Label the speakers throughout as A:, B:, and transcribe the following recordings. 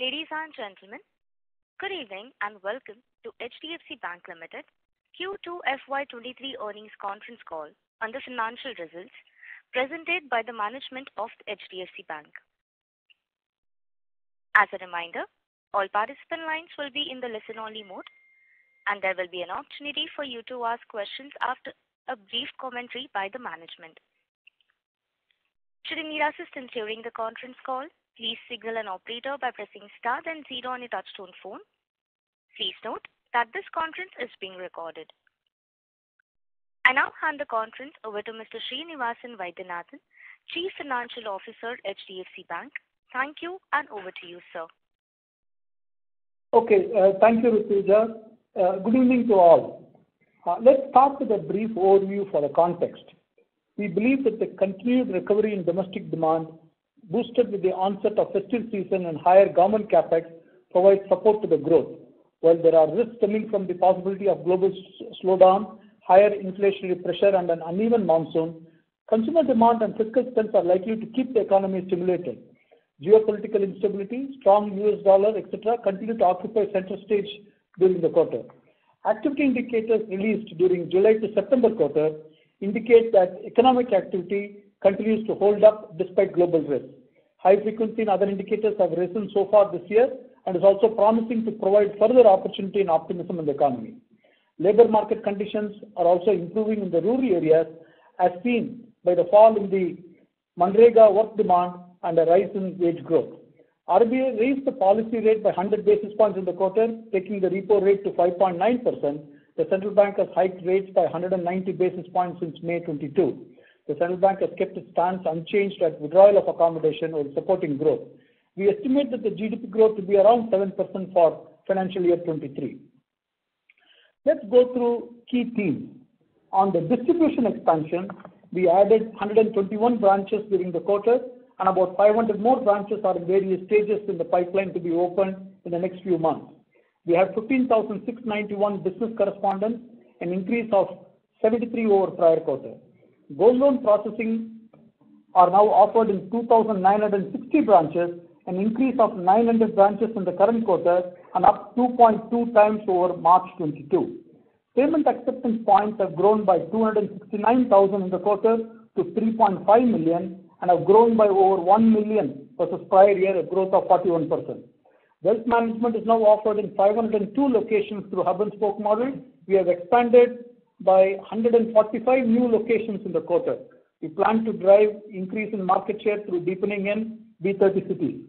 A: Ladies and gentlemen, good evening and welcome to HDFC Bank Limited Q2 FY23 earnings conference call on the financial results presented by the management of the HDFC Bank. As a reminder, all participant lines will be in the listen-only mode, and there will be an opportunity for you to ask questions after a brief commentary by the management. Should you need assistance during the conference call, please signal an operator by pressing star then 0 on your touchtone phone. Please note that this conference is being recorded. I now hand the conference over to Mr. Srinivasan Vaidyanathan, Chief Financial Officer, HDFC Bank. Thank you, and over to you, sir.
B: Okay, thank you, Rituja. Good evening to all. Let's start with a brief overview for the context. We believe that the continued recovery in domestic demand, boosted with the onset of festive season and higher government capex, provides support to the growth. While there are risks stemming from the possibility of global slowdown, higher inflationary pressure and an uneven monsoon, consumer demand and fiscal strength are likely to keep the economy stimulated. Geopolitical instability, strong US dollar, etc. continue to occupy center stage during the quarter. Activity indicators released during July to September quarter indicate that economic activity continues to hold up despite global risks. High frequency and other indicators have risen so far this year and is also promising to provide further opportunity and optimism in the economy. Labor market conditions are also improving in the rural areas as seen by the fall in the Manrega work demand and a rise in wage growth. RBI raised the policy rate by 100 basis points in the quarter, taking the repo rate to 5.9%. The central bank has hiked rates by 190 basis points since May 22. The central bank has kept its stance unchanged at withdrawal of accommodation while supporting growth. We estimate that the GDP growth to be around 7% for financial year 23. Let's go through key themes. On the distribution expansion, we added 121 branches during the quarter, and about 500 more branches are in various stages in the pipeline to be opened in the next few months. We have 15,691 business correspondents, an increase of 73 over prior quarter. Gold loan processing are now offered in 2,960 branches, an increase of 900 branches in the current quarter and up 2.2 times over March 22. Payment acceptance points have grown by 269,000 in the quarter to 3.5 million and have grown by over 1 million versus prior year, a growth of 41%. Wealth management is now offered in 502 locations through hub and spoke model. We have expanded by 145 new locations in the quarter. We plan to drive increase in market share through deepening in B30 cities.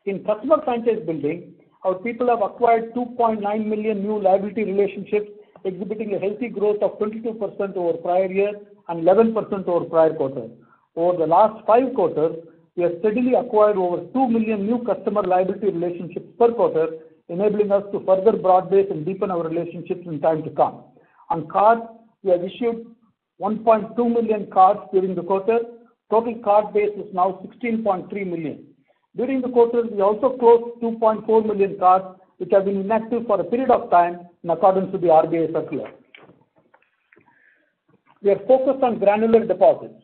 B: In customer franchise building, our people have acquired 2.9 million new liability relationships, exhibiting a healthy growth of 22% over prior year and 11% over prior quarter. Over the last 5 quarters, we have steadily acquired over 2 million new customer liability relationships per quarter, enabling us to further broad base and deepen our relationships in time to come. On cards, we have issued 1.2 million cards during the quarter. Total card base is now 16.3 million. During the quarter, we also closed 2.4 million cards, which have been inactive for a period of time in accordance with the RBI circular. We are focused on granular deposits.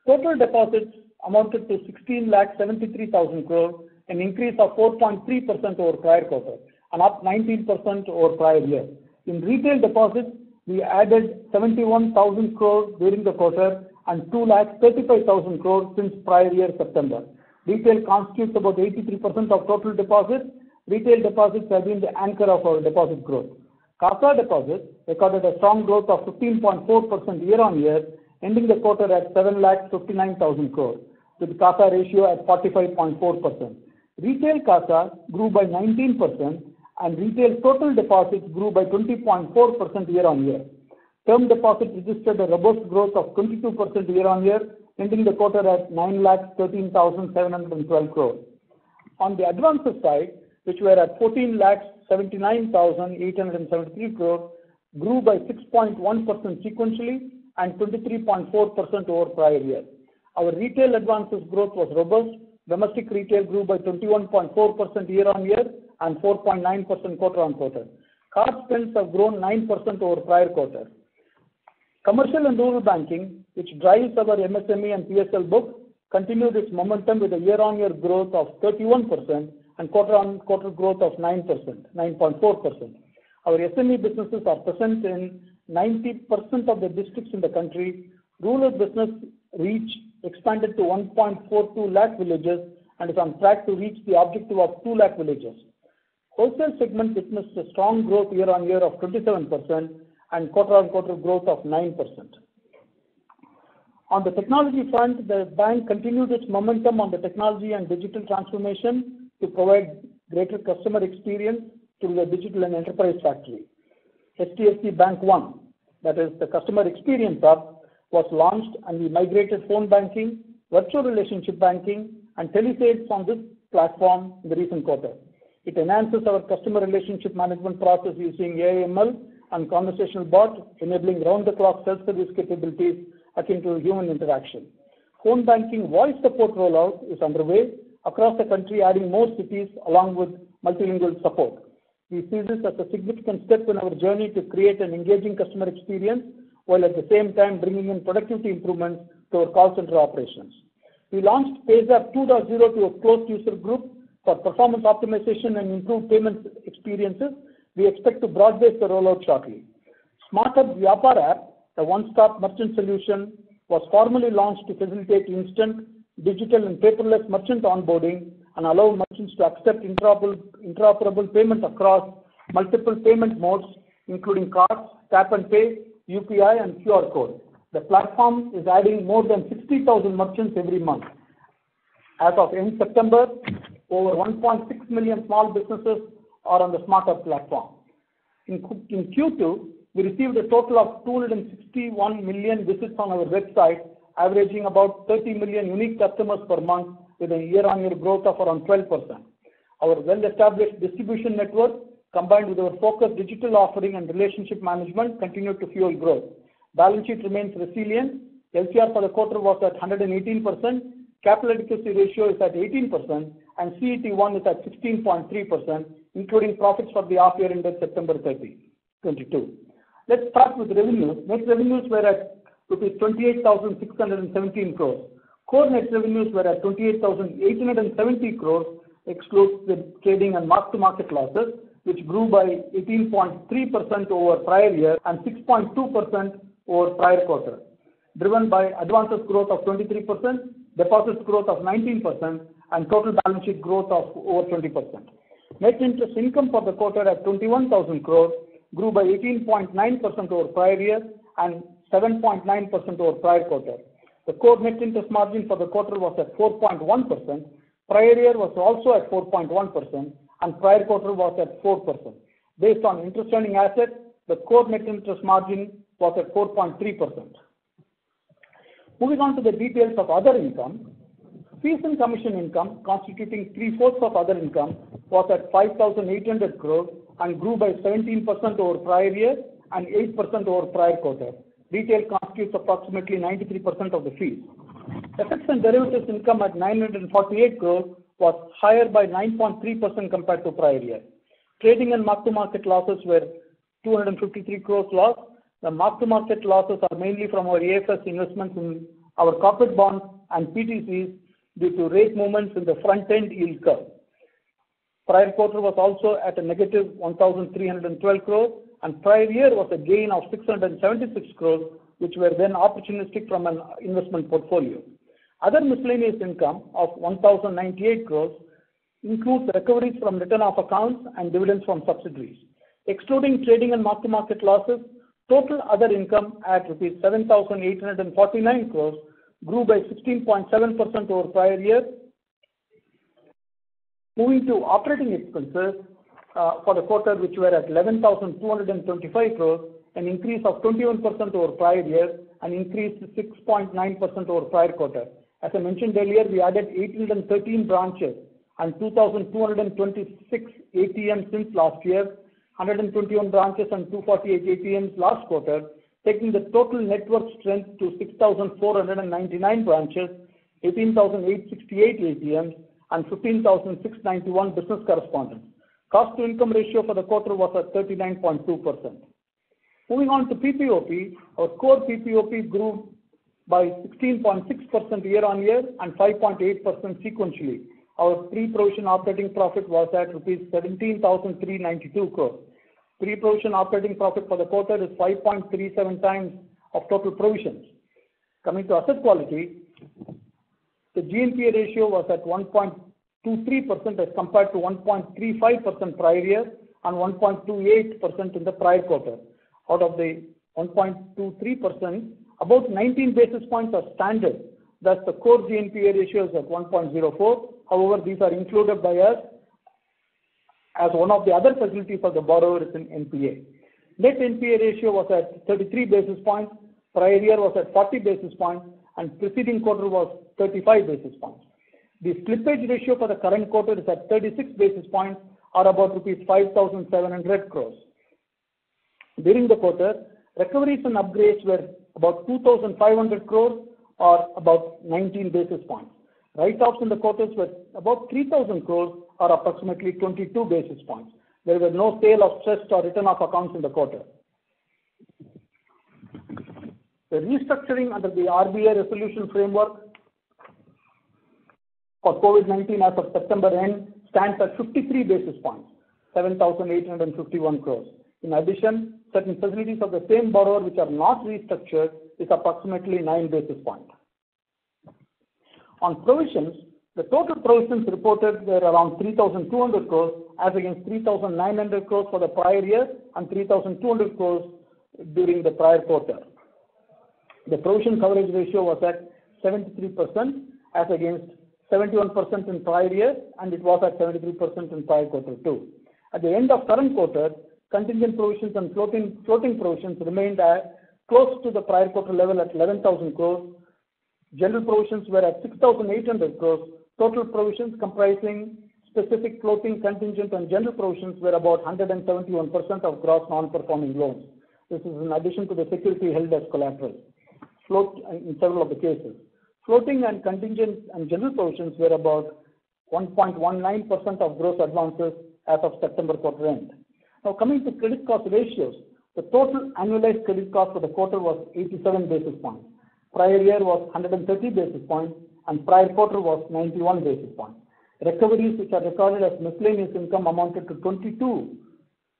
B: Total deposits amounted to 16,73,000 crore, an increase of 4.3% over prior quarter and up 19% over prior year. In retail deposits, we added 71,000 crore during the quarter and 2,35,000 crore since prior year September. Retail constitutes about 83% of total deposits. Retail deposits have been the anchor of our deposit growth. CASA deposits recorded a strong growth of 15.4% year on year, ending the quarter at 7,59,000 crore, with CASA ratio at 45.4%. Retail CASA grew by 19% and retail total deposits grew by 20.4% year on year. Term deposits registered a robust growth of 22% year on year, ending the quarter at 9,13,712 crore. On the advances side, which were at 14,79,873 crore, grew by 6.1% sequentially and 23.4% over prior year. Our retail advances growth was robust. Domestic retail grew by 21.4% year on year and 4.9% quarter on quarter. Card spends have grown 9% over prior quarter. Commercial and rural banking, which drives our MSME and PSL book, continued its momentum with a year-on-year growth of 31% and quarter-on-quarter growth of 9.4%. Our SME businesses are present in 90% of the districts in the country. Rural business reach expanded to 1.42 lakh villages and is on track to reach the objective of 2 lakh villages. Wholesale segment witnessed a strong growth year-on-year of 27% and quarter-on-quarter growth of 9%. On the technology front, the bank continued its momentum on the technology and digital transformation to provide greater customer experience through the digital and enterprise factory. HDFCBANK 1, that is the customer experience hub, was launched, and we migrated phone banking, virtual relationship banking, and telesales on this platform in the recent quarter. It enhances our customer relationship management process using AML and conversational bot, enabling round-the-clock self-service capabilities akin to human interaction. Phone banking voice support rollout is underway across the country, adding more cities along with multilingual support. We see this as a significant step in our journey to create an engaging customer experience while at the same time bringing in productivity improvements to our call center operations. We launched PayZapp 2.0 to a closed user group for performance optimization and improved payment experiences. We expect to broad-base the rollout shortly. SmartHub Vyapar app, a one-stop merchant solution, was formally launched to facilitate instant, digital and paperless merchant onboarding and allow merchants to accept interoperable payment across multiple payment modes, including cards, tap and pay, UPI and QR code. The platform is adding more than 60,000 merchants every month. As of end September, over 1.6 million small businesses are on the SmartHub platform. In Q2, we received a total of 261 million visits on our website, averaging about 30 million unique customers per month with a year-on-year growth of around 12%. Our well-established distribution network, combined with our focused digital offering and relationship management, continued to fuel growth. Balance sheet remains resilient. LCR for the quarter was at 118%, capital adequacy ratio is at 18%, and CET1 is at 16.3%, including profits for the half year ended September 30, 2022. Let's start with revenues. Net revenues were at rupees 28,617 crores. Core net revenues were at 28,870 crores, excludes the trading and mark-to-market losses, which grew by 18.3% over prior year and 6.2% over prior quarter, driven by advances growth of 23%, deposits growth of 19%, and total balance sheet growth of over 20%. Net interest income for the quarter at 21,000 crores grew by 18.9% over prior year and 7.9% over prior quarter. The core net interest margin for the quarter was at 4.1%. Prior year was also at 4.1%, and prior quarter was at 4%. Based on interest earning assets, the core net interest margin was at 4.3%. Moving on to the details of other income, fees and commission income, constituting 3/4 of other income, was at 5,800 crores and grew by 17% over prior year and 8% over prior quarter. Retail constitutes approximately 93% of the fees. FX and derivatives income at 948 crores was higher by 9.3% compared to prior year. Trading and mark-to-market losses were 253 crores loss. The mark-to-market losses are mainly from our AFS investments in our corporate bonds and PTCs due to rate movements in the front-end yield curve. Prior quarter was also at a negative 1,312 crores, and prior year was a gain of 676 crores, which were then opportunistic from an investment portfolio. Other miscellaneous income of 1,098 crores includes recoveries from written off accounts and dividends from subsidiaries. Excluding trading and mark-to-market losses, total other income at rupees 7,849 crores grew by 16.7% over prior year. Moving to operating expenses for the quarter, which were at 11,225 crores, an increase of 21% over prior year and increased 6.9% over prior quarter. As I mentioned earlier, we added 813 branches and 2,226 ATMs since last year, 121 branches and 248 ATMs last quarter, taking the total network strength to 6,499 branches, 18,868 ATMs, and 15,691 business correspondents. Cost to income ratio for the quarter was at 39.2%. Moving on to PPOP, our core PPOP grew by 16.6% year on year and 5.8% sequentially. our pre-provision operating profit was at rupees 17,392 crores. Pre-provision operating profit for the quarter is 5.37 times of total provisions. Coming to asset quality, the GNPA ratio was at 1.23% as compared to 1.35% prior year and 1.28% in the prior quarter. Out of the 1.23%, about 19 basis points are standard. Thus, the core GNPA ratio is at 1.04. However, these are included by us as one of the other facilities of the borrower is in NPA. Net NPA ratio was at 33 basis points, prior year was at 40 basis points, and preceding quarter was 35 basis points. The slippage ratio for the current quarter is at 36 basis points, or about rupees 5,700 crores. During the quarter, recoveries and upgrades were about 2,500 crores, or about 19 basis points. Write-offs in the quarters were about 3,000 crores, or approximately 22 basis points. There were no sale of stressed or written-off accounts in the quarter. The restructuring under the RBI resolution framework for COVID-19 as of September end stands at 53 basis points, 7,851 crores. In addition, certain facilities of the same borrower which are not restructured is approximately 9 basis points. On provisions, the total provisions reported were around 3,200 crores as against 3,900 crores for the prior year and 3,200 crores during the prior quarter. The provision coverage ratio was at 73% as against 71% in prior year, and it was at 73% in prior quarter too. At the end of current quarter, contingent provisions and floating provisions remained at close to the prior quarter level at 11,000 crores. General provisions were at 6,800 crores. Total provisions comprising specific floating, contingent, and general provisions were about 171% of gross non-performing loans. This is in addition to the security held as collateral. In several of the cases, floating and contingent and general provisions were about 1.19% of gross advances as of September quarter end. Now coming to credit cost ratios, the total annualized credit cost for the quarter was 87 basis points. Prior year was 130 basis points and prior quarter was 91 basis points. Recoveries which are recorded as miscellaneous income amounted to 22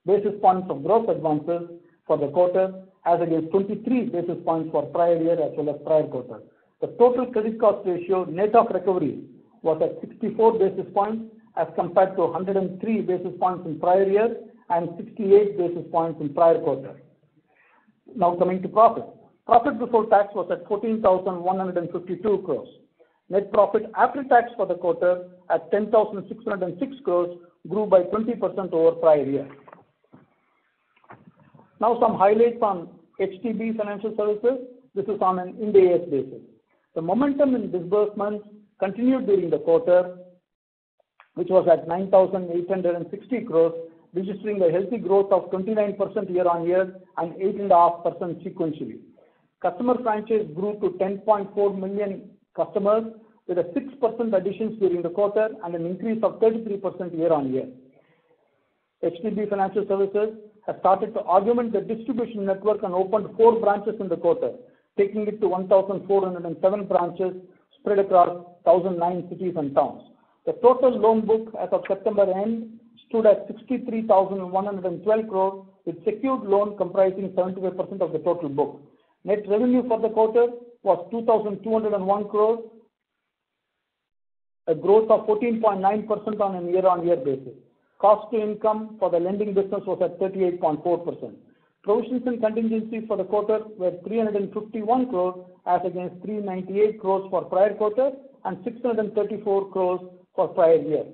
B: basis points of gross advances for the quarter as against 23 basis points for prior year as well as prior quarter. The total credit cost ratio net of recovery was at 64 basis points as compared to 103 basis points in prior year and 68 basis points in prior quarter. Now coming to profit. Profit before tax was at 14,152 crores. Net profit after tax for the quarter at 10,606 crores grew by 20% over prior year. Now some highlights on HDB Financial Services. This is on an Ind AS basis. The momentum in disbursements continued during the quarter, which was at 9,860 crores, registering a healthy growth of 29% year-on-year and 8.5% sequentially. Customer franchise grew to 10.4 million customers with a 6% additions during the quarter and an increase of 33% year-on-year. HDB Financial Services has started to augment the distribution network and opened 4 branches in the quarter, taking it to 1,407 branches spread across 1,009 cities and towns. The total loan book as of September end stood at 63,112 crores, with secured loan comprising 75% of the total book. Net revenue for the quarter was 2,201 crores, a growth of 14.9% on a year-on-year basis. Cost to income for the lending business was at 38.4%. Provisions and contingencies for the quarter were 351 crores as against 398 crores for prior quarter and 634 crores for prior year.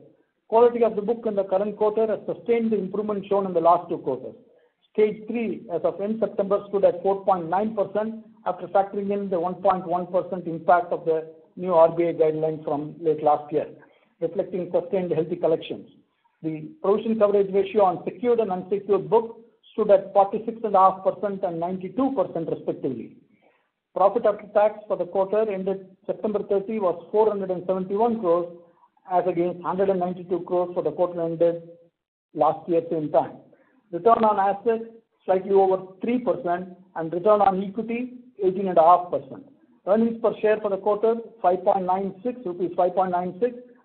B: Quality of the book in the current quarter has sustained the improvement shown in the last 2 quarters. Stage 3 as of end September stood at 4.9% after factoring in the 1.1% impact of the new RBI guidelines from late last year, reflecting sustained healthy collections. The provision coverage ratio on secured and unsecured book stood at 46.5% and 92% respectively. Profit after tax for the quarter ended September 30 was 471 crores as against 192 crores for the quarter ended last year same time. Return on assets slightly over 3% and return on equity 18.5%. Earnings per share for the quarter 5.96 rupees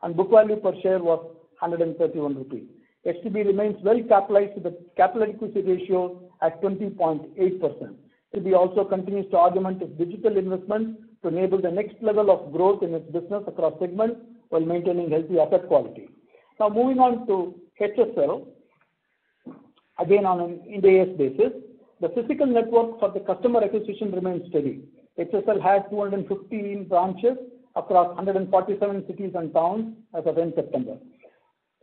B: and book value per share was 131 rupees. HDB remains well capitalized with a capital adequacy ratio at 20.8%. HDB also continues to augment its digital investments to enable the next level of growth in its business across segments while maintaining healthy asset quality. Now moving on to HSL, again on an Ind AS basis, the physical network for the customer acquisition remains steady. HSL has 215 branches across 147 cities and towns as of end September.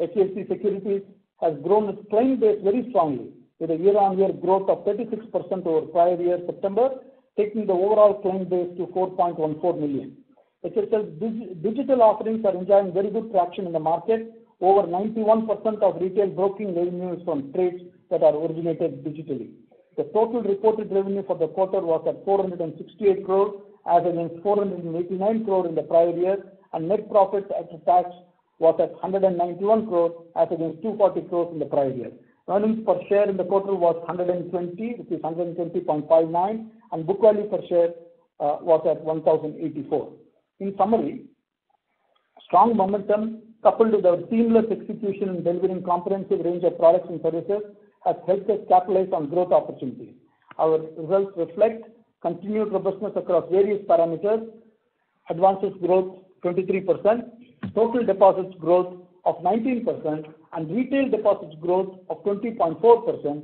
B: HDFC Securities has grown its client base very strongly with a year-on-year growth of 36% over prior year September, taking the overall client base to 4.14 million. HSL's digital offerings are enjoying very good traction in the market. Over 91% of retail broking revenue is from trades that are originated digitally. The total reported revenue for the quarter was at 468 crore as against 489 crore in the prior year, and net profit after tax was at 191 crore as against 240 crores in the prior year. Earnings per share in the quarter was 120, which is 120.59, and book value per share was at 1,084. In summary, strong momentum coupled with our seamless execution in delivering comprehensive range of products and services has helped us capitalize on growth opportunities. Our results reflect continued robustness across various parameters: advances growth 23%, total deposits growth of 19%, and retail deposits growth of 20.4%,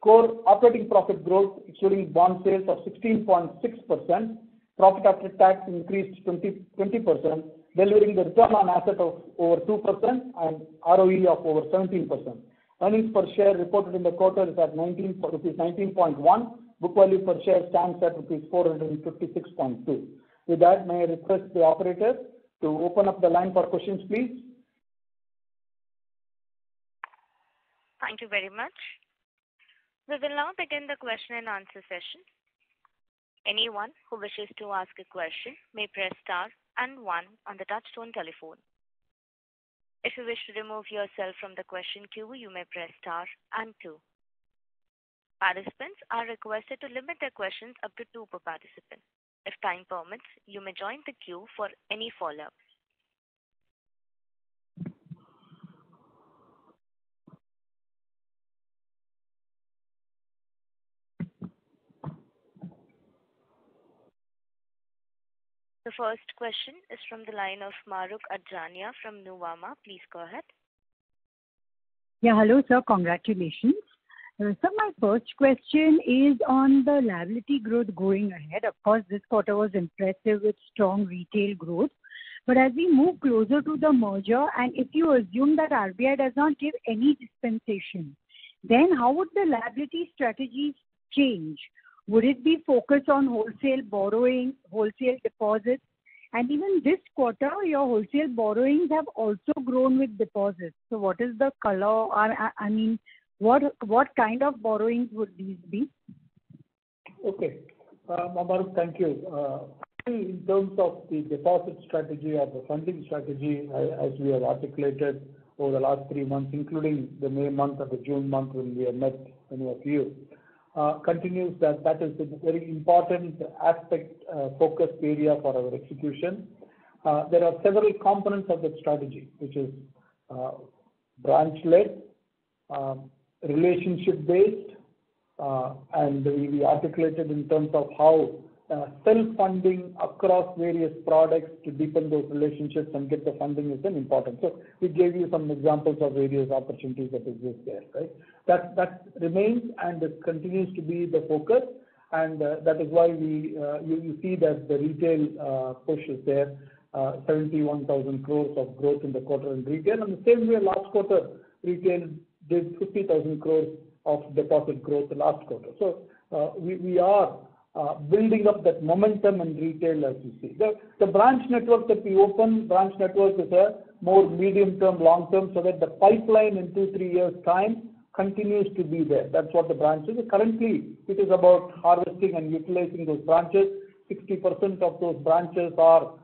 B: core operating profit growth excluding bond sales of 16.6%, profit after tax increased 20%, delivering the return on asset of over 2% and ROE of over 17%. Earnings per share reported in the quarter is at rupees 19.1. Book value per share stands at rupees 456.2. With that, may I request the operator to open up the line for questions, please?
A: Thank you very much. We will now begin the question and answer session. Anyone who wishes to ask a question may press star and 1 on the touchtone telephone. If you wish to remove yourself from the question queue, you may press star and 2. Participants are requested to limit their questions up to 2 per participant. If time permits, you may join the queue for any follow-up. The first question is from the line of Mahrukh Adajania from Nuvama. Please go ahead.
C: Yeah, hello sir, congratulations. So my first question is on the liability growth going ahead. Of course, this quarter was impressive with strong retail growth. But as we move closer to the merger, and if you assume that RBI does not give any dispensation, then how would the liability strategies change? Would it be focused on wholesale borrowing, wholesale deposits? And even this quarter, your wholesale borrowings have also grown with deposits. So what is the color? I mean, what kind of borrowings would these be?
B: Okay. Mahrukh, thank you. In terms of the deposit strategy or the funding strategy, as we have articulated over the last 3 months, including the May month or the June month when we have met many of you, continues that is a very important aspect, focus area for our execution. There are several components of that strategy, which is branch-led, relationship-based, and we articulated in terms of how self-funding across various products to deepen those relationships and get the funding is an important. So we gave you some examples of various opportunities that exist there, right? That remains and it continues to be the focus, and that is why you see that the retail push is there, 71,000 crores of growth in the quarter in retail, and the same way last quarter retail did 50,000 crores of deposit growth last quarter. So we are building up that momentum in retail as you see. The branch network that we open, branch network is a more medium-term, long-term, so that the pipeline in 2-3 years' time continues to be there. That's what the branch is. Currently, it is about harvesting and utilizing those branches. 60% of those branches are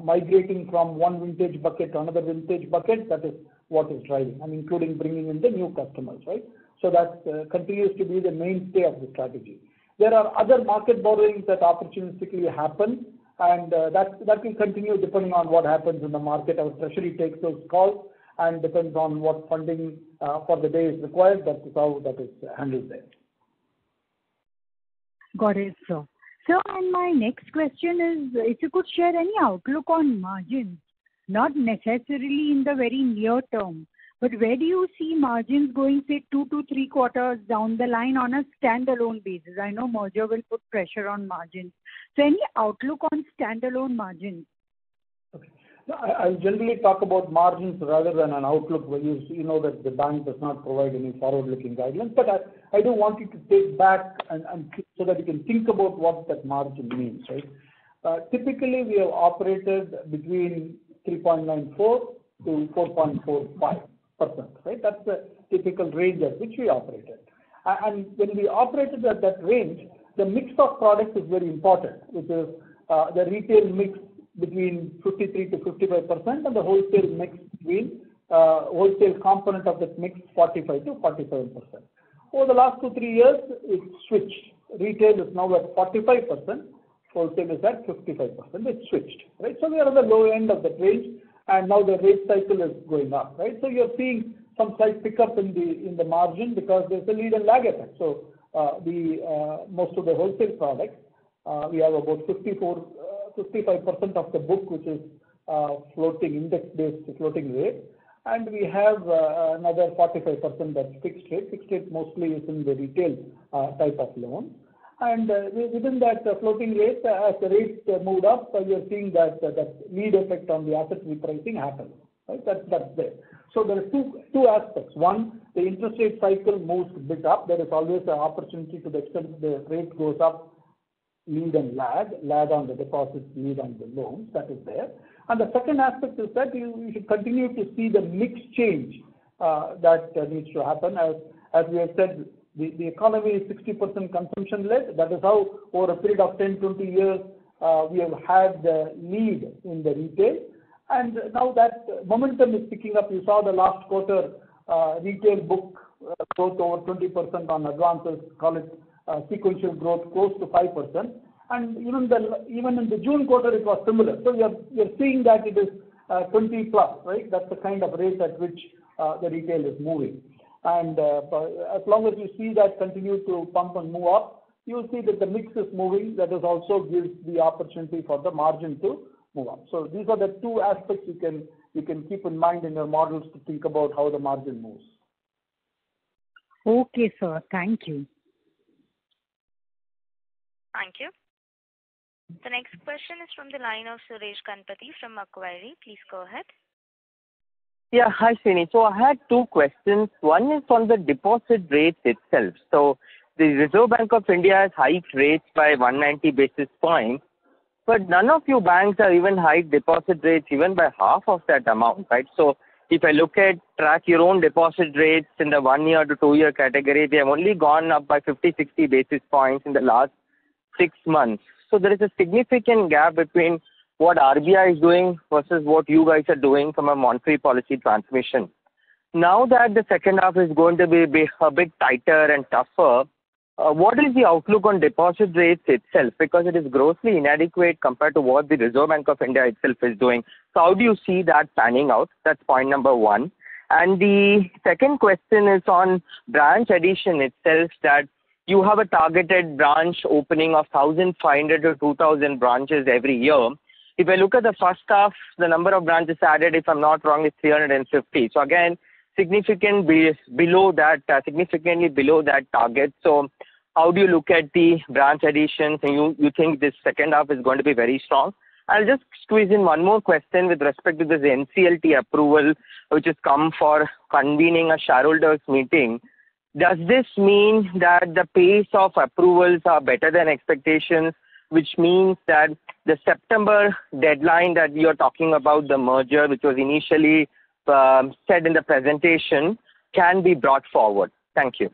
B: migrating from one vintage bucket to another vintage bucket. That is what is driving, and including bringing in the new customers, right? So that continues to be the mainstay of the strategy. There are other market borrowings that opportunistically happen, and that will continue depending on what happens in the market. Our treasury takes those calls and depends on what funding for the day is required. That is how that is handled there.
C: Got it, sir. So, and my next question is, if you could share any outlook on margins, not necessarily in the very near term, but where do you see margins going, say, 2 to 3 quarters down the line on a standalone basis? I know merger will put pressure on margins. So, any outlook on standalone margins?
B: Okay. I'll generally talk about margins rather than an outlook, where you know that the bank does not provide any forward-looking guidelines. But I do want you to take back and so that you can think about what that margin means, right? Typically, we have operated between 3.94 to 4.45%, right? That's the typical range at which we operated. And when we operated at that range, the mix of products is very important, which is the retail mix between 53 to 55% and the wholesale mix between wholesale component of that mix 45 to 47%. Over the last 2-3 years, it switched. Retail is now at 45%, wholesale is at 55%. It switched, right? So we are at the low end of the range, and now the rate cycle is going up, right? So you're seeing some slight pickup in the margin because there's a lead and lag effect. So most of the wholesale products, we have about 55% of the book which is floating index-based floating rate, and we have another 45% that's fixed rate. Fixed rate mostly is in the retail type of loan, and within that floating rate, as the rates moved up, you're seeing that lead effect on the asset repricing happens. Right? That's there. So there are two aspects. One, the interest rate cycle moves a bit up. There is always an opportunity to the extent the rate goes up, lead and lag on the deposits, lead on the loans, that is there. And the second aspect is that you should continue to see the mix change that needs to happen. As we have said, the economy is 60% consumption-led. That is how, over a period of 10-20 years, we have had the lead in the retail. And now that momentum is picking up. You saw the last quarter retail book growth over 20% on advances, call it sequential growth close to 5%, and even in the June quarter it was similar. So you're seeing that it is 20 plus, right? That's the kind of rate at which the retail is moving. And as long as you see that continue to pump and move up, you'll see that the mix is moving. That is also gives the opportunity for the margin to move up. So these are the two aspects you can keep in mind in your models to think about how the margin moves.
C: Okay, sir. Thank you.
A: Thank you. The next question is from the line of Suresh Ganapathy from Macquarie. Please go ahead.
D: Yeah, hi Srini. So I had two questions. One is on the deposit rates itself. So the Reserve Bank of India has hiked rates by 190 basis points, but none of you banks have even hiked deposit rates even by half of that amount, right? So if I track your own deposit rates in the 1 year to 2 year category, they have only gone up by 50-60 basis points in the last 6 months. So there is a significant gap between what RBI is doing versus what you guys are doing from a monetary policy transmission. Now that the second half is going to be a bit tighter and tougher, what is the outlook on deposit rates itself? Because it is grossly inadequate compared to what the Reserve Bank of India itself is doing. So how do you see that panning out? That's point number one. And the second question is on branch addition itself, that you have a targeted branch opening of 1,500 to 2,000 branches every year. If I look at the first half, the number of branches added, if I'm not wrong, is 350. So again, significantly below that target. So how do you look at the branch additions? And you think this second half is going to be very strong? I'll just squeeze in one more question with respect to this NCLT approval, which has come for convening a shareholders meeting. Does this mean that the pace of approvals are better than expectations, which means that the September deadline that we are talking about, the merger, which was initially said in the presentation, can be brought forward? Thank you.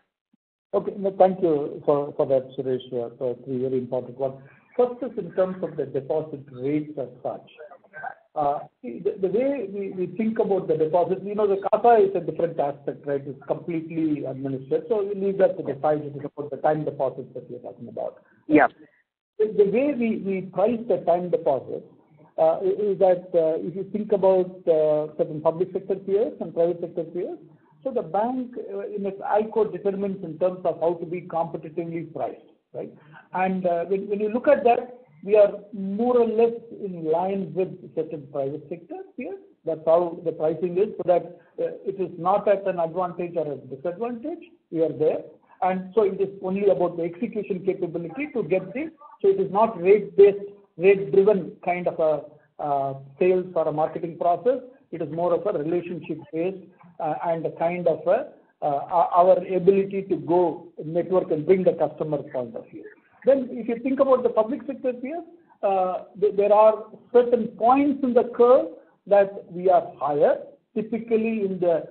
B: Okay, no, thank you for that, Suresh, for three very important ones. First is in terms of the deposit rates as such. The way we think about the deposit, the CASA is a different aspect, right? It's completely administered. So we leave that to the side. It is about the time deposits that we're talking about.
D: Yeah.
B: the way we price the time deposit is that if you think about certain public sector peers and private sector peers, so the bank in its I code determines in terms of how to be competitively priced, right? And when you look at that, we are more or less in line with certain private sector peers. That's how the pricing is, so that it is not at an advantage or a disadvantage. We are there. And so it is only about the execution capability to get this. So it is not rate-based, rate-driven kind of a sales or a marketing process. It is more of a relationship-based and a kind of our ability to go network and bring the customer point of view. Then if you think about the public sector peers, there are certain points in the curve that we are higher, typically in the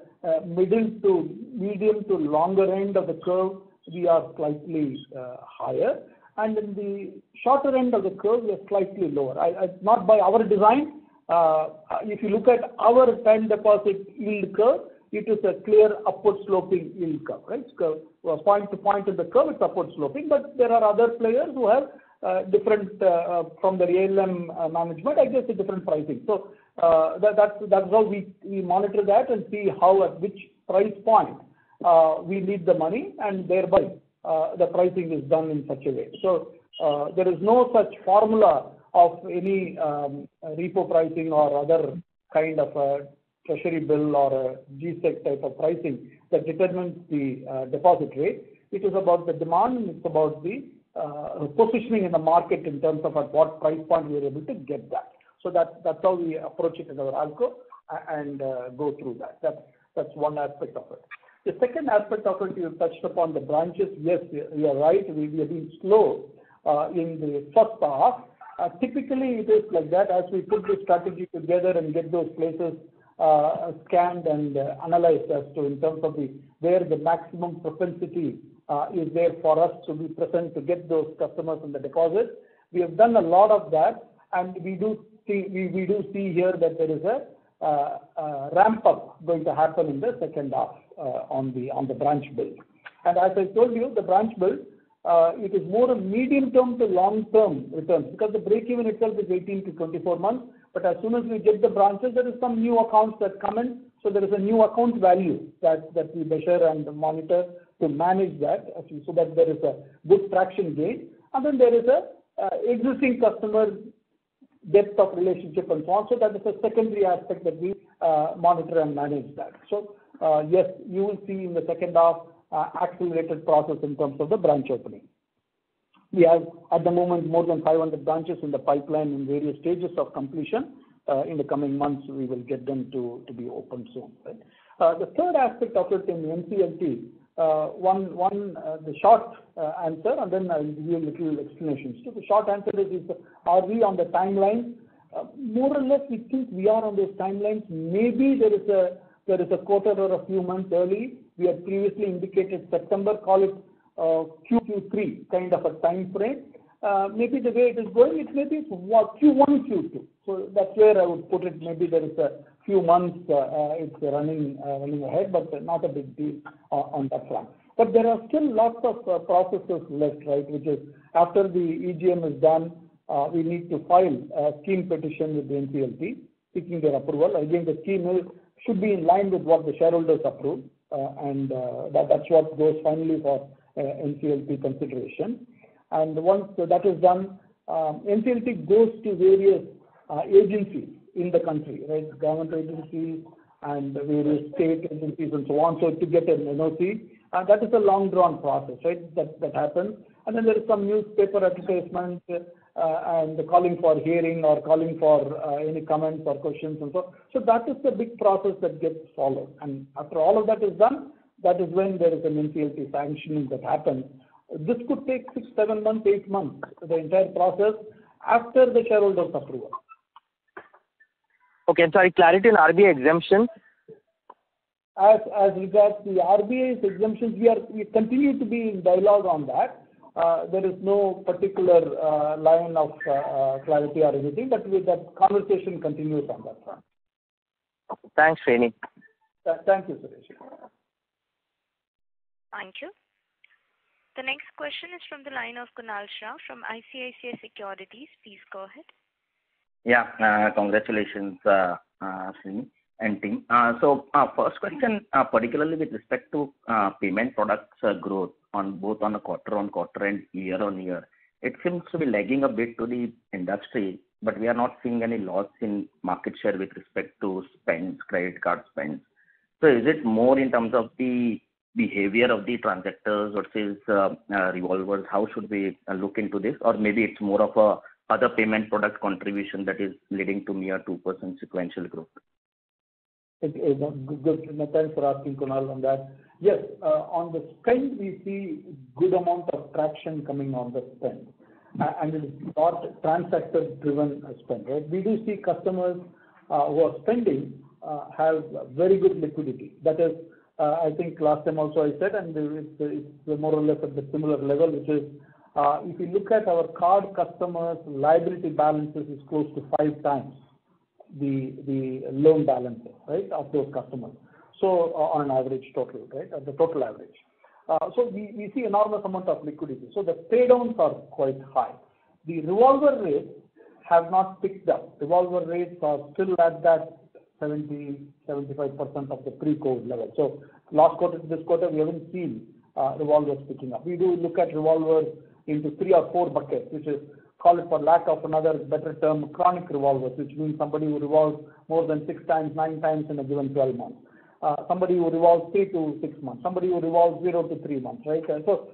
B: middle to medium to longer end of the curve, we are slightly higher, and in the shorter end of the curve, we are slightly lower. Not by our design. If you look at our time deposit yield curve, it is a clear upward sloping yield curve, right? So point to point in the curve, it's upward sloping, but there are other players who have different from the ALM management, I guess, a different pricing. So that's how we monitor that and see how at which price point we need the money, and thereby the pricing is done in such a way. So there is no such formula of any repo pricing or other kind of a treasury bill or a GSEC type of pricing that determines the deposit rate. It is about the demand, and it's about the positioning in the market in terms of at what price point we are able to get that. So that's how we approach it in our ALCO and go through that. That's one aspect of it. The second aspect of it, you touched upon the branches. Yes, you are right. We have been slow in the first half. Typically, it is like that. As we put the strategy together and get those places scanned and analyzed as to in terms of where the maximum propensity is there for us to be present to get those customers in the deposits. We have done a lot of that, and we do see here that there is a ramp up going to happen in the second half on the branch build. And as I told you, the branch build, it is more a medium term to long term returns, because the break even itself is 18 to 24 months. But as soon as we get the branches, there is some new accounts that come in. So there is a new account value that we measure and monitor to manage that, so that there is a good traction gain. And then there is a existing customer depth of relationship and so on. So that is a secondary aspect that we monitor and manage that. So yes, you will see in the second half accelerated process in terms of the branch opening. We have at the moment more than 500 branches in the pipeline in various stages of completion. In the coming months, we will get them to be open soon. Right? The third aspect of it in NCLT, the short answer, and then I'll give you a little explanations. So the short answer is are we on the timeline? More or less, we think we are on those timelines. Maybe there is a quarter or a few months early. We had previously indicated September, call it Q3 kind of a time frame. Maybe the way it is going, it may be Q1, Q2. So that's where I would put it. Maybe there is a few months it's running ahead, but not a big deal on that front. But there are still lots of processes left, right? Which is after the EGM is done, we need to file a scheme petition with the NCLT seeking their approval. Again, the scheme should be in line with what the shareholders approve, and that's what goes finally for NCLT consideration. And once that is done, NCLT goes to various agencies in the country, right? Government agencies and various state agencies and so on. So to get an NOC, that is a long drawn process, right? That happens. And then there is some newspaper advertisement and calling for hearing or calling for any comments or questions and so. So that is the big process that gets followed. And after all of that is done, that is when there is an NCLT sanctioning that happens. This could take 6, 7 months, 8 months, the entire process after the shareholders' approval.
D: Okay, sorry, clarity on RBI exemption.
B: As regards the RBI's exemptions, we continue to be in dialogue on that. There is no particular line of clarity or anything, but that conversation continues on that front.
D: Thanks, Srini.
B: Thank you, Suresh.
A: Thank you. The next question is from the line of Kunal Shah from ICICI Securities. Please go ahead.
E: Yeah, congratulations, Srini and team. First question, particularly with respect to payment products growth on both on a quarter-on-quarter and year-on-year, it seems to be lagging a bit to the industry, but we are not seeing any loss in market share with respect to spends, credit card spends. So is it more in terms of the behavior of the transactors versus revolvers? How should we look into this? Or maybe it's more of a other payment product contribution that is leading to mere 2% sequential growth?
B: Good. Thanks for asking, Kunal, on that. Yes, on the spend, we see good amount of traction coming on the spend. And it is not transactor-driven spend, right? We do see customers who are spending have very good liquidity. That is, I think last time also I said, and it's more or less at the similar level, which is if you look at our card customers' liability balances is close to 5 times the loan balances, right, of those customers. So on an average total, right, the total average. So we see enormous amount of liquidity. So the pay downs are quite high. The revolver rates have not picked up. Revolver rates are still at that 70-75% of the pre-COVID level. So last quarter to this quarter, we haven't seen revolvers picking up. We do look at revolvers into 3 or 4 buckets, which is, call it for lack of another better term, chronic revolvers, which means somebody who revolves more than 6 times, 9 times in a given 12 months. Somebody who revolves 3 to 6 months, somebody who revolves 0 to 3 months, right? So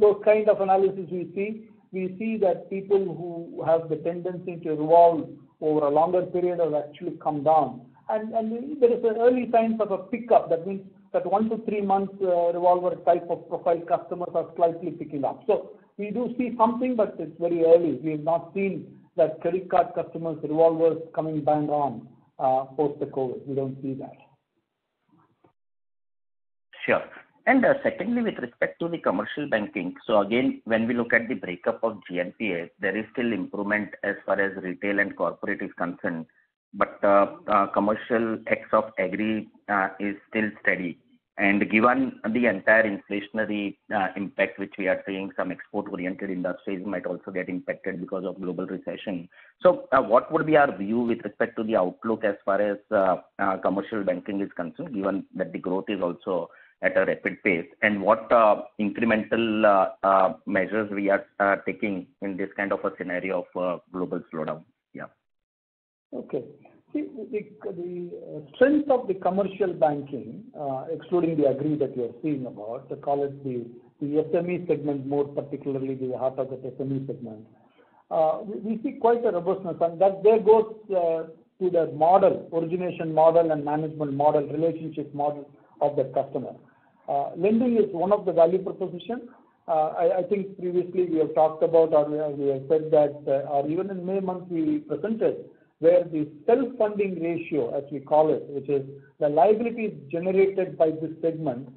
B: those kind of analysis we see that people who have the tendency to revolve over a longer period have actually come down. And there is an early signs of a pickup. That means that 1 to 3 months revolver type of profile customers are slightly picking up. So we do see something, but it's very early. We have not seen that credit card customers revolvers coming bang on post the COVID. We don't see that.
E: Sure. And secondly, with respect to the commercial banking, so again, when we look at the breakup of GNPA, there is still improvement as far as retail and corporate is concerned, but commercial X of agri is still steady. And given the entire inflationary impact which we are seeing, some export-oriented industries might also get impacted because of global recession. So what would be our view with respect to the outlook as far as commercial banking is concerned, given that the growth is also at a rapid pace, and what incremental measures we are taking in this kind of a scenario of global slowdown? Yeah.
B: Okay. See, the strength of the commercial banking, excluding the agri that you are seeing about, they call it the SME segment, more particularly the heart of the SME segment. We see quite a robustness, and that there goes to the model, origination model and management model, relationship model of the customer. Lending is one of the value proposition. I think previously we have talked about, or we have said that, or even in May month we presented, where the self-funding ratio, as we call it, which is the liabilities generated by this segment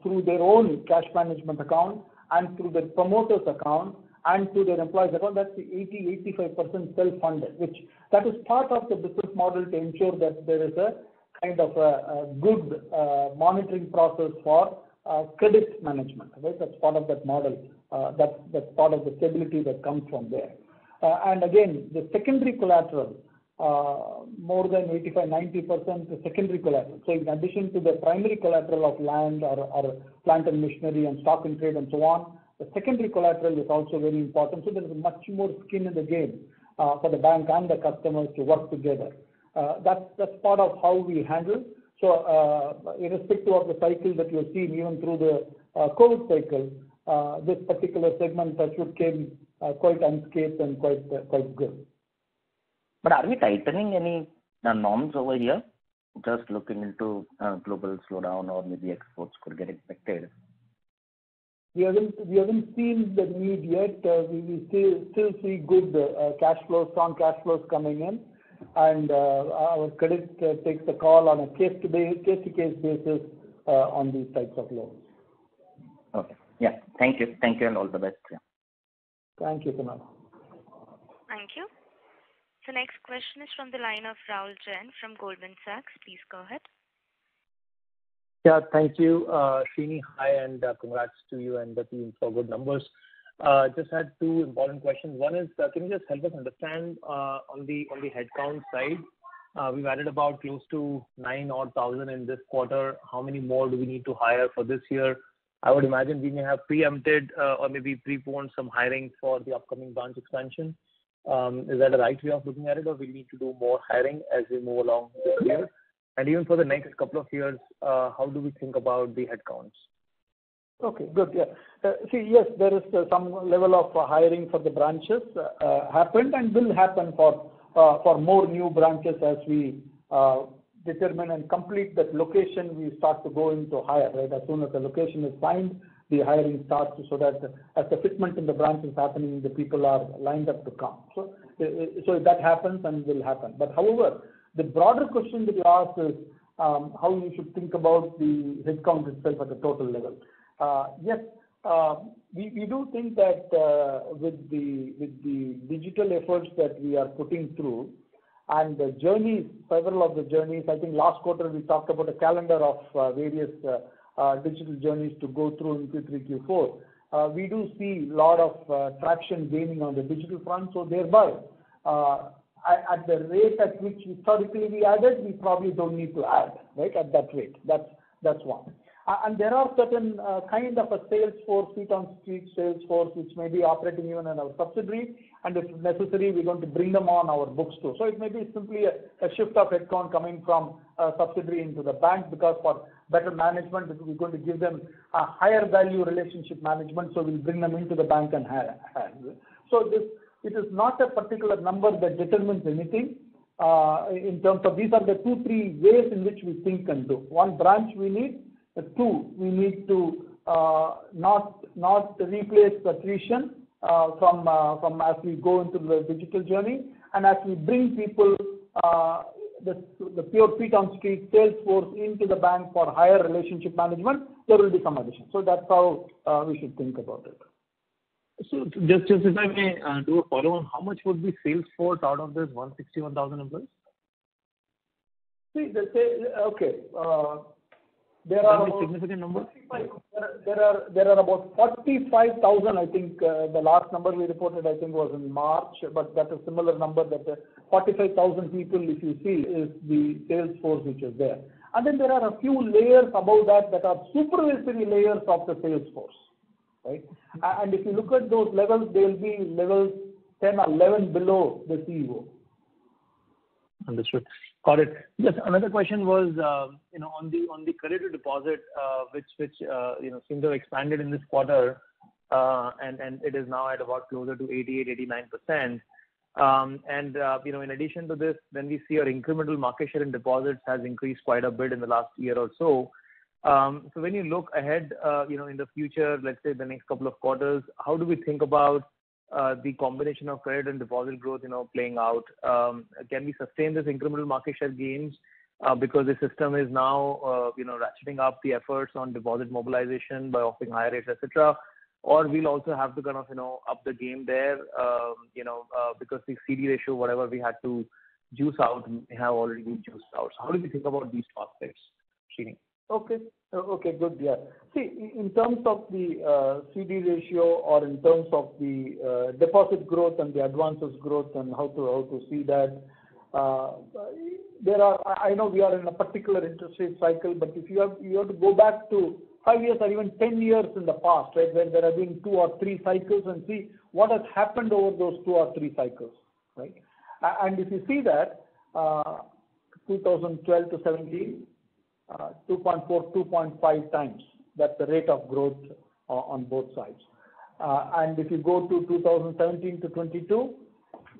B: through their own cash management account and through their promoters account and through their employees account, that's the 80-85% self-funded, which that is part of the business model to ensure that there is a kind of a good monitoring process for credit management, right? That's part of that model. That's part of the stability that comes from there. And again, the secondary collateral, more than 85-90% the secondary collateral. So in addition to the primary collateral of land or plant and machinery and stock and trade and so on, the secondary collateral is also very important. So there is much more skin in the game for the bank and the customers to work together. That's part of how we handle. So irrespective of the cycle that you're seeing, even through the COVID cycle, this particular segment should came quite unscathed and quite good.
E: But are we tightening any norms over here? Just looking into global slowdown, or maybe exports could get impacted.
B: We haven't seen the need yet. We still see good cash flows, strong cash flows coming in, and our credit takes the call on a case-to-case basis on these types of loans.
E: Okay. Yeah. Thank you, and all the best. Yeah.
B: Thank you, Kunal.
A: Thank you. The next question is from the line of Rahul Jain from Goldman Sachs. Please go ahead.
F: Yeah, thank you, Srini. Hi, and congrats to you and the team for good numbers. Just had two important questions. One is, can you just help us understand on the headcount side? We've added about close to 9,000 in this quarter. How many more do we need to hire for this year? I would imagine we may have preempted or maybe preponed some hiring for the upcoming branch expansion. Is that a right way of looking at it, or we need to do more hiring as we move along this year? And even for the next couple of years, how do we think about the headcounts?
B: Okay, good. Yeah. See, yes, there is some level of hiring for the branches happened and will happen for more new branches as we determine and complete that location. We start to go into hire, right? As soon as the location is signed, the hiring starts, so that as the fitment in the branch is happening, the people are lined up to come. So that happens and will happen. But however, the broader question that you asked is how you should think about the headcount itself at a total level. Yes, we do think that with the digital efforts that we are putting through and the journeys, several of the journeys, I think last quarter we talked about a calendar of various digital journeys to go through in Q3, Q4. We do see a lot of traction gaining on the digital front, so thereby at the rate at which historically we added, we probably don't need to add, right, at that rate. That's one. And there are certain kind of a sales force, feet on street sales force, which may be operating even in our subsidiary, and if necessary, we're going to bring them on our books too. So it may be simply a shift of headcount coming from a subsidiary into the bank, because for better management, we're going to give them a higher value relationship management, so we'll bring them into the bank and hire. So it is not a particular number that determines anything. In terms of, these are the 2-3 ways in which we think and do. One, branch we need. Two, we need to not replace attrition from as we go into the digital journey, and as we bring people, the pure feet on street sales force into the bank for higher relationship management, there will be some addition. So that's how we should think about it.
F: So just if I may do a follow on, how much would be sales force out of this 161,000 employees?
B: See, okay. There are
F: a significant number.
B: There are about 45,000. I think the last number we reported, I think, was in March, but that's a similar number. That 45,000 people, if you see, is the sales force which is there. And then there are a few layers above that are supervisory layers of the sales force, right? And if you look at those levels, they will be levels 10 or 11 below the CEO.
F: Understood. Got it. Just another question was, on the credit to deposit, which seems to have expanded in this quarter, and it is now at about closer to 88-89%. In addition to this, when we see our incremental market share in deposits has increased quite a bit in the last year or so. So when you look ahead, in the future, let's say the next couple of quarters, how do we think about the combination of credit and deposit growth, playing out? Can we sustain this incremental market share gains because the system is now, ratcheting up the efforts on deposit mobilization by offering higher rates, etc. Or we'll also have to kind of, up the game there, because the CD ratio, whatever we had to juice out, may have already been juiced out. So how do we think about these two aspects, Srini?
B: Okay, good. Yeah. See, in terms of the CD ratio, or in terms of the deposit growth and the advances growth, and how to see that, I know we are in a particular interest rate cycle, but if you have to go back to 5 years or even 10 years in the past, right, where there have been 2 or 3 cycles, and see what has happened over those 2 or 3 cycles, right? And if you see that, 2012 to 17. 2.4, 2.5 times. That's the rate of growth on both sides. And if you go to 2017 to 22,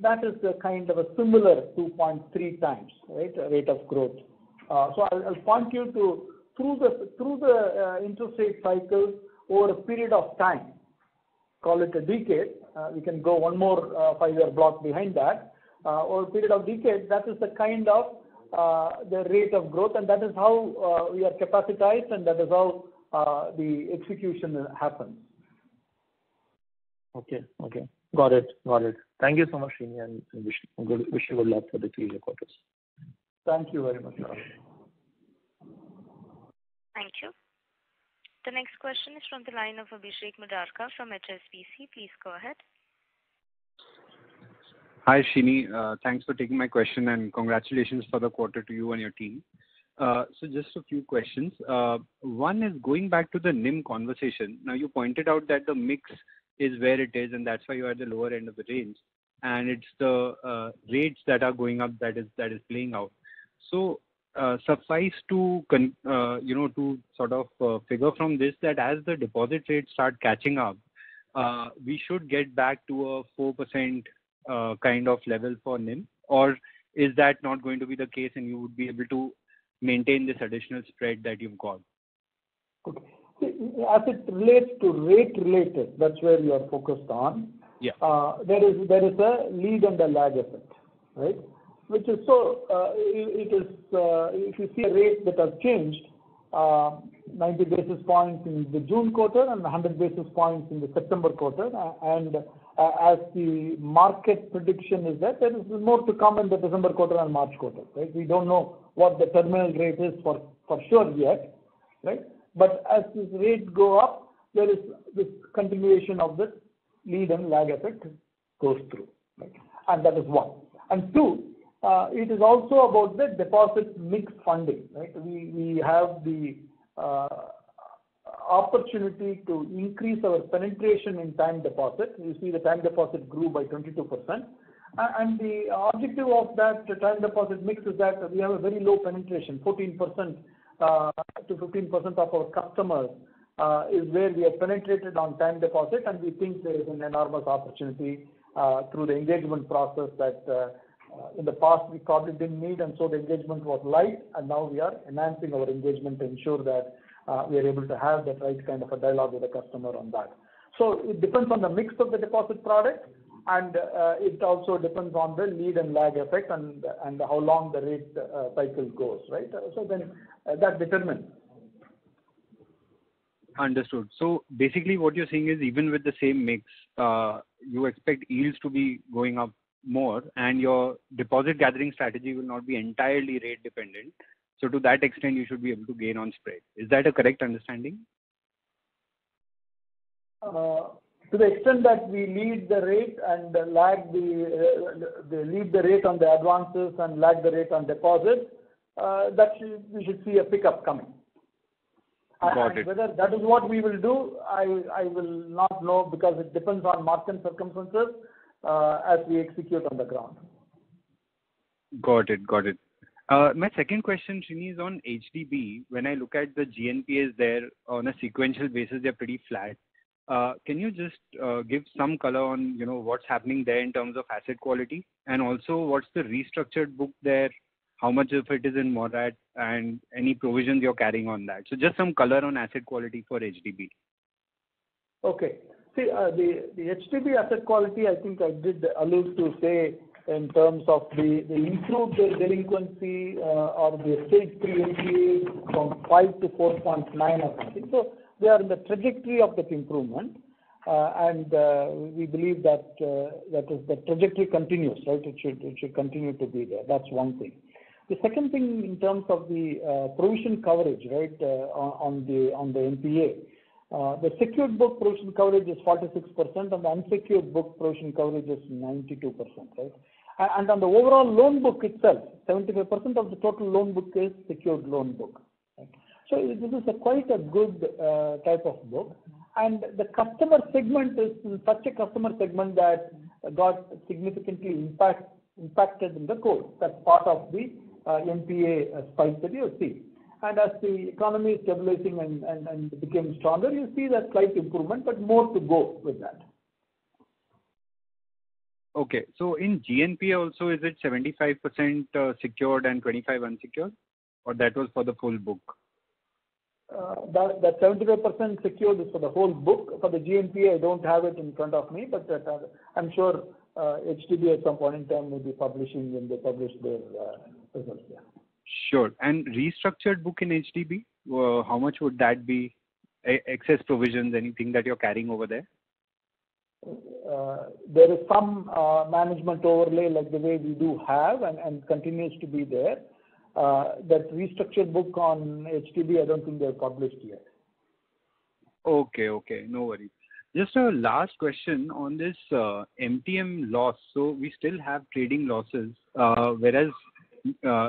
B: that is a kind of a similar 2.3 times, right, rate of growth. So I'll point you to through the interest rate cycle over a period of time, call it a decade. We can go one more 5-year block behind that. Over a period of decade, that is the kind of the rate of growth, and that is how we are capacitized, and that is how the execution happens.
F: Okay. Got it. Thank you so much, Srini, and wish you good luck for the 3 year quarters.
B: Thank you very much.
A: Thank you. The next question is from the line of Abhishek Mudarka from HSBC. Please go ahead.
G: Hi, Srini. Thanks for taking my question and congratulations for the quarter to you and your team. So just a few questions. One is going back to the NIM conversation. Now you pointed out that the mix is where it is and that's why you are at the lower end of the range. And it's the rates that are going up that is playing out. So suffice to to sort of figure from this that as the deposit rates start catching up, we should get back to a 4% kind of level for NIM, or is that not going to be the case and you would be able to maintain this additional spread that you've got?
B: Okay. As it relates to rate related, that's where you are focused on.
G: Yeah.
B: There is a lead and a lag effect, right? Which is so it is if you see a rate that has changed 90 basis points in the June quarter and 100 basis points in the September quarter, and as the market prediction is that there is more to come in the December quarter and March quarter, right? We don't know what the terminal rate is for sure yet, right? But as this rates go up, there is this continuation of the lead and lag effect goes through, right? And that is one. And two, it is also about the deposit mix funding, right? We have the opportunity to increase our penetration in time deposit. You see the time deposit grew by 22%. And the objective of that time deposit mix is that we have a very low penetration, 14% to 15% of our customers is where we have penetrated on time deposit, and we think there is an enormous opportunity through the engagement process that in the past we probably didn't need, and so the engagement was light, and now we are enhancing our engagement to ensure that we are able to have that right kind of a dialogue with the customer on that. So it depends on the mix of the deposit product, and it also depends on the lead and lag effect and how long the rate cycle goes, right? So then that determines.
G: Understood. So basically what you're saying is even with the same mix, you expect yields to be going up more and your deposit gathering strategy will not be entirely rate dependent. So to that extent, you should be able to gain on spread. Is that a correct understanding?
B: To the extent that we lead the rate and lag lead the rate on the advances and lag the rate on deposits, we should see a pickup coming.
G: Got it.
B: Whether that is what we will do, I will not know because it depends on market circumstances as we execute on the ground.
G: Got it. My second question, Srini, is on HDB. When I look at the GNPAs there on a sequential basis, they're pretty flat. Can you just give some color on what's happening there in terms of asset quality, and also what's the restructured book there? How much of it is in morat and any provisions you're carrying on that? So just some color on asset quality for HDB.
B: Okay. See, the HDB asset quality, I think I did allude to say in terms of the improved delinquency or the stage 3 NPA from 5 to 4.9 or something. So they are in the trajectory of that improvement, and we believe that the trajectory continues, right? It should continue to be there. That's one thing. The second thing in terms of the provision coverage, right, on the NPA, the secured book provision coverage is 46%, and the unsecured book provision coverage is 92%, right? And on the overall loan book itself, 75% of the total loan book is secured loan book. Right? So this is quite a good type of book, and the customer segment is such a customer segment that got significantly impacted in the code. That's part of the NPA spike that you see. And as the economy is stabilizing and became stronger, you see that slight improvement, but more to go with that.
G: Okay. So in GNPA also, is it 75% secured and 25 unsecured? Or that was for the full book?
B: That 75% secured is for the whole book. For the GNPA, I don't have it in front of me, but I'm sure HDB at some point in time will be publishing when they publish their results. Yeah.
G: Sure. And restructured book in HDB, how much would that be? Excess provisions, anything that you're carrying over there?
B: There is some management overlay like the way we do have and continues to be there. that restructured book on HDB, I don't think they're published yet.
G: Okay, no worries. Just a last question on this MTM loss. So we still have trading losses, whereas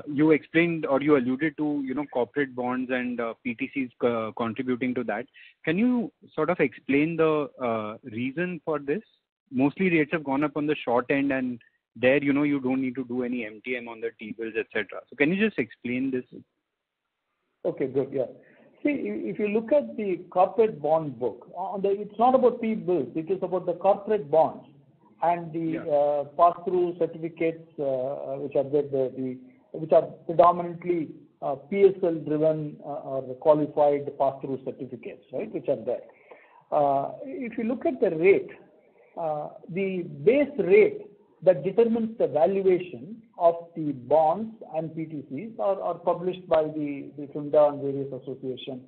G: you explained or you alluded to, corporate bonds and PTCs contributing to that. Can you sort of explain the reason for this? Mostly rates have gone up on the short end, and there, you don't need to do any MTM on the T-bills, etc. So can you just explain this?
B: Okay, good. Yeah. See, if you look at the corporate bond book, it's not about T-bills. It is about the corporate bonds and the pass-through certificates, which are predominantly PSL-driven or qualified pass-through certificates, right, which are there. If you look at the rate, the base rate that determines the valuation of the bonds and PTCs are published by the FIMDA and various associations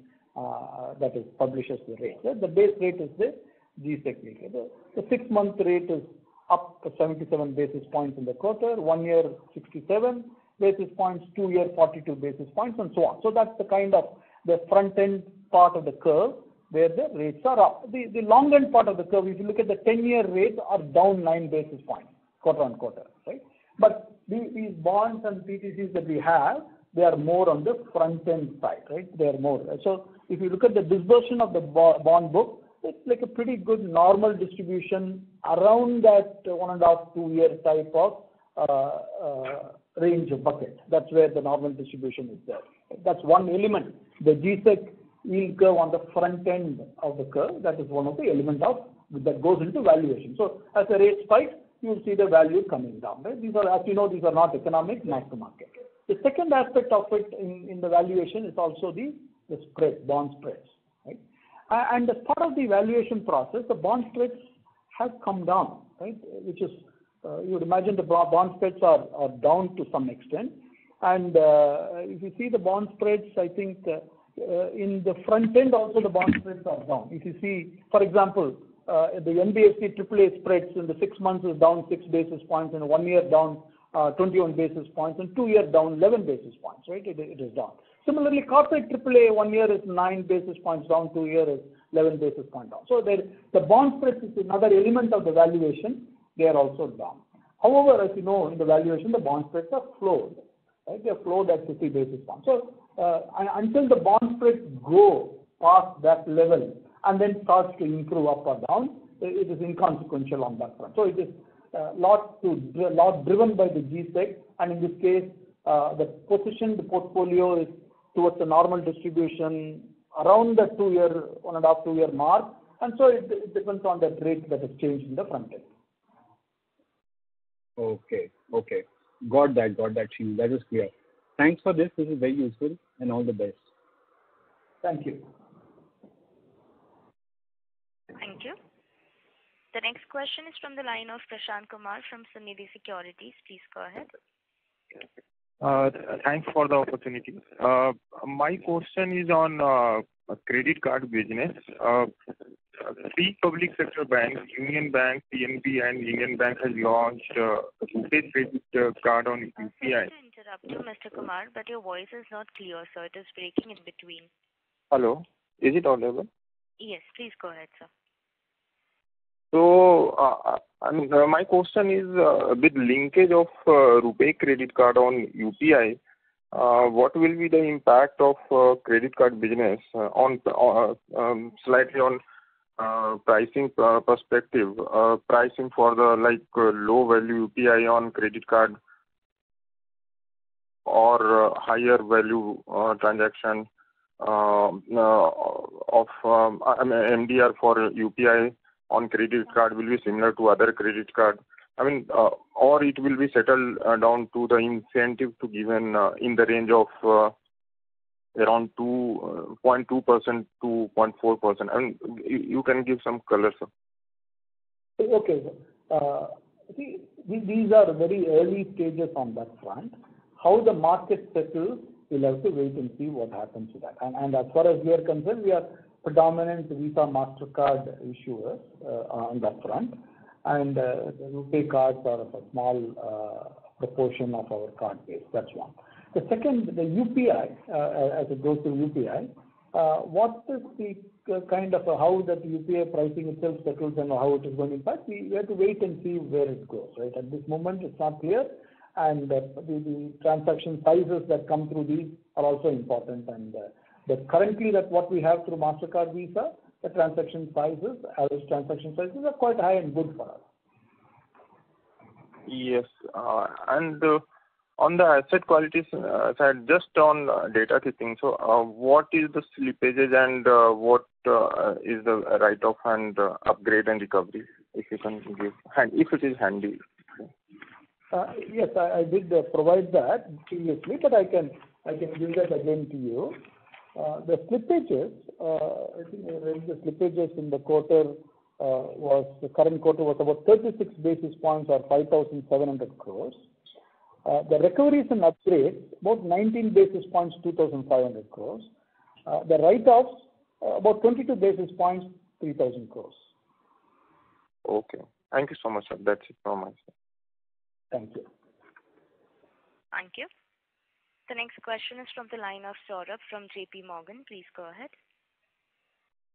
B: that is publishes the rate. Right? The base rate is the G-Sec rate. The 6-month rate is up to 77 basis points in the quarter, 1 year 67 basis points, 2 year 42 basis points, and so on. So that's the kind of the front end part of the curve where the rates are up. The long end part of the curve, if you look at the 10-year rates, are down 9 basis points quarter on quarter, right? But these bonds and PTCs that we have, they are more on the front end side, right? They are more. So if you look at the dispersion of the bond book, it's like a pretty good normal distribution around that 1.5 to 2 year type of range of bucket. That's where the normal distribution is there. That's one element. The G-Sec yield curve on the front end of the curve, that is one of the elements that goes into valuation. So as the rate spikes, you will see the value coming down. Right? These are, as you know, these are not economic, mark to market. The second aspect of it in the valuation is also the spread, bond spreads. Right? And as part of the valuation process, the bond spreads have come down, right? Which is, you would imagine the bond spreads are down to some extent. And if you see the bond spreads, I think in the front end also the bond spreads are down. If you see, for example, the NBFC AAA spreads in the 6 months is down 6 basis points, and 1 year down 21 basis points, and 2 year down 11 basis points, right? It is down. Similarly, corporate AAA 1 year is 9 basis points down, 2 year is 11 basis points down. So the bond spreads is another element of the valuation. They are also down. However, as you know, in the valuation, the bond spreads are flowed. Right? They are flowed at 50 basis points. So until the bond spreads go past that level and then starts to improve up or down, it is inconsequential on that front. So it is lot driven by the G-Sec, and in this case, the portfolio is towards the normal distribution around the 1.5 to 2 year mark, and so it depends on the rate that is changed in the front end.
G: Okay. Got that, Srini. That is clear. Thanks for this. This is very useful, and all the best.
B: Thank you.
A: Thank you. The next question is from the line of Prashant Kumar from Sunidhi Securities. Please go ahead.
H: Thanks for the opportunity. My question is on credit card business. 3 public sector banks, Union Bank, PNB, and Union Bank, has launched RuPay credit card on UPI.
A: Sorry to interrupt you, Mr. Kumar, but your voice is not clear, so it is breaking in between.
H: Hello, is it audible?
A: Yes, please go ahead, sir.
H: So, my question is with linkage of RuPay credit card on UPI, what will be the impact of credit card business on slightly on pricing perspective, pricing for the low value UPI on credit card or higher value transaction of MDR for UPI on credit card will be similar to other credit card. Or it will be settled down to the incentive to given in the range of around 2.2% to 0.4%. You can give some color, sir.
B: Okay. See, these are very early stages on that front. How the market settles, we'll have to wait and see what happens to that. And as far as we are concerned, we are predominant Visa MasterCard issuers on that front. And the RuPay cards are of a small proportion of our card base. That's one. The second, the UPI, as it goes to UPI, what is the kind of how that UPI pricing itself settles and how it is going to impact? We have to wait and see where it goes, right? At this moment, it's not clear, and the transaction sizes that come through these are also important. And currently, that what we have through Mastercard, Visa, the transaction sizes, average transaction sizes are quite high and good for us.
H: Yes, and on the asset quality side, just on data keeping, so what is the slippages and what is the write-off and upgrade and recovery, if you can give, if it is handy?
B: Yes, I did provide that previously, but I can give that again to you. The slippages, I think the slippages in the quarter the current quarter was about 36 basis points or 5,700 crores. The recoveries and upgrades, about 19 basis points, 2,500 crores. The write-offs, about 22 basis points, 3,000 crores.
H: Okay. Thank you so much, sir. That's it from my side.
B: Thank you.
A: Thank you. The next question is from the line of Saurabh from JP Morgan. Please go ahead.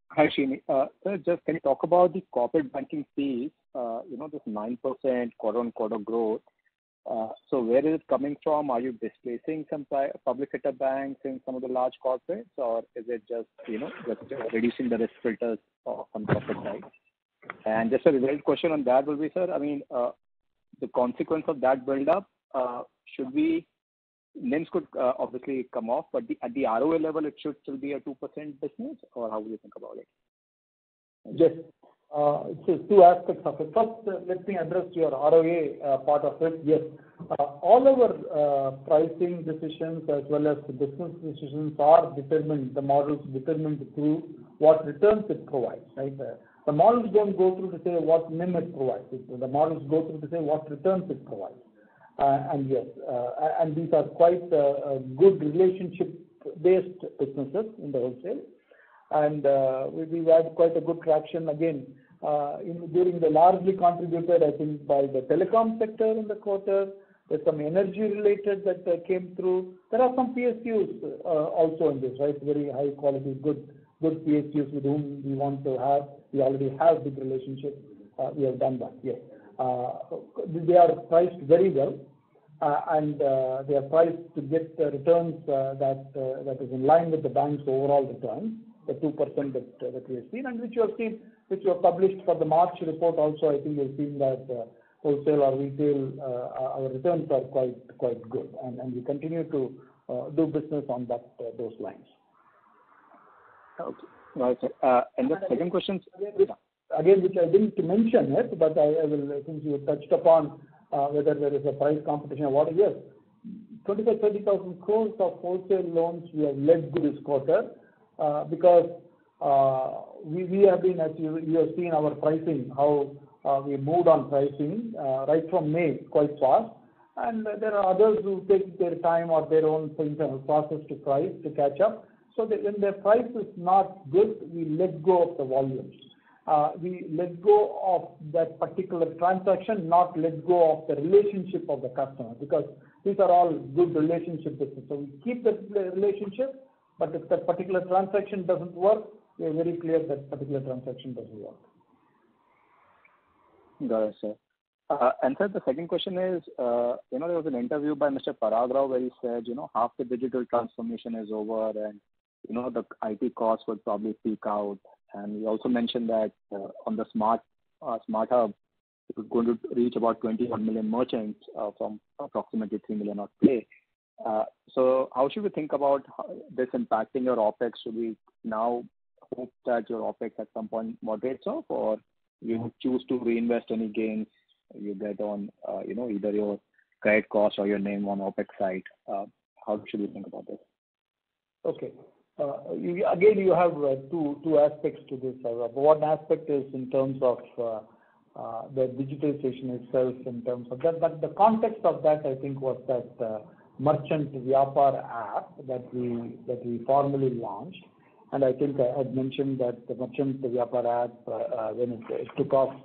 I: Hi, Srini. Sir, just can you talk about the corporate banking fees? This 9% quarter-on-quarter growth. So where is it coming from? Are you displacing some public sector banks in some of the large corporates, or is it just reducing the risk filters on corporate side? And just a related question on that will be, sir, the consequence of that build-up, NIMs could obviously come off, but at the ROA level, it should still be a 2% business, or how do you think about it?
B: Yes. So two aspects of it. First, let me address your ROA part of it. Yes, all our pricing decisions as well as the business decisions are determined, the models determined through what returns it provides, right? The models don't go through to say what NIM it provides. The models go through to say what returns it provides. And yes, and these are quite good relationship-based businesses in the wholesale. And we've had quite a good traction again during the largely contributed, I think, by the telecom sector in the quarter. There's some energy related that came through. There are some PSUs also in this, right? Very high quality, good PSUs with whom we want to have. We already have good relationships. We have done that. Yes, they are priced very well, and they are priced to get the returns that is in line with the bank's overall returns. The 2% that we have seen, and which you have seen, which you have published for the March report also. I think you've seen that wholesale or retail, our returns are quite good, and we continue to do business on those lines.
I: Okay. Right. And the second question,
B: again, which I didn't mention it, but I will, since you touched upon whether there is a price competition or what. Yes, 25,000-30,000 crores of wholesale loans we have let go this quarter. Because we have been, as you have seen our pricing, how we moved on pricing right from May quite fast, and there are others who take their time or their own internal process to price to catch up. So when the price is not good, we let go of the volumes. We let go of that particular transaction, not let go of the relationship of the customer, because these are all good relationship business. So we keep the relationship. But if that particular transaction doesn't work, we are very clear that particular transaction doesn't work.
I: Got it, sir. And sir, the second question is, there was an interview by Mr. Parag Rao where he said, half the digital transformation is over, and the IT costs would probably peak out. And he also mentioned that on the Smart Hub, it was going to reach about 21 million merchants from approximately 3 million odd today. So how should we think about this impacting your OPEX? Should we now hope that your OPEX at some point moderates off, or you would choose to reinvest any gains you get on, either your credit cost or your name on OPEX side? How should we think about this?
B: Okay. Again, you have two aspects to this. One aspect is in terms of the digitalization itself, in terms of that. But the context of that, I think, was that Merchant Vyapar app that we formally launched, and I think I had mentioned that the Merchant Vyapar app when it took off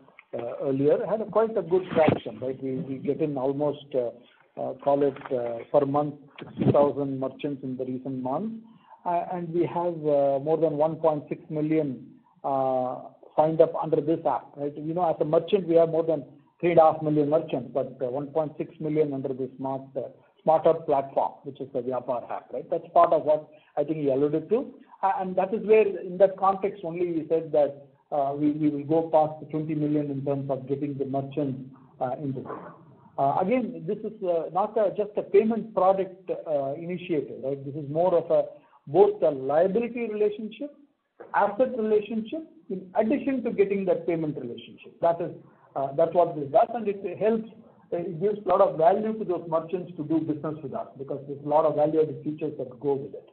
B: earlier had quite a good traction, right? We get in almost call it per month 60,000 merchants in the recent months, and we have more than 1.6 million signed up under this app, right? As a merchant, we have more than 3.5 million merchants, but 1.6 million under the smarter platform, which is the Vyapar app, right? That's part of what I think he alluded to, and that is where, in that context only, we said that we will go past the 20 million in terms of getting the merchants into this. Again, this is not just a payment product initiative, right? This is more of both a liability relationship, asset relationship, in addition to getting that payment relationship. That's what this does, and it helps. It gives a lot of value to those merchants to do business with us because there's a lot of value-added features that go with it.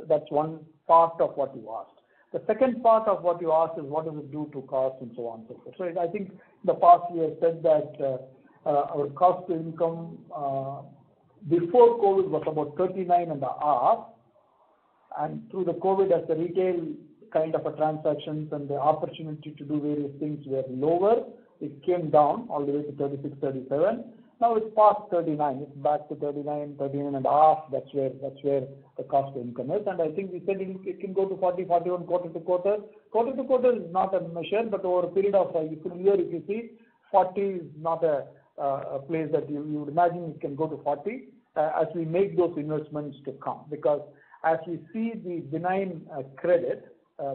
B: That's one part of what you asked. The second part of what you asked is what does it do to cost and so on and so forth. So I think in the past we have said that our cost to income before COVID was about 39.5, and through the COVID, as the retail kind of a transactions and the opportunity to do various things were lower, it came down all the way to 36, 37. Now it's past 39. It's back to 39, 39.5. That's where the cost to income is. And I think we said it can go to 40, 41 quarter to quarter. Quarter to quarter is not a measure, but over a period of a year, if you see, 40 is not a place that you would imagine it can go to 40 as we make those investments to come. Because as we see the benign credit,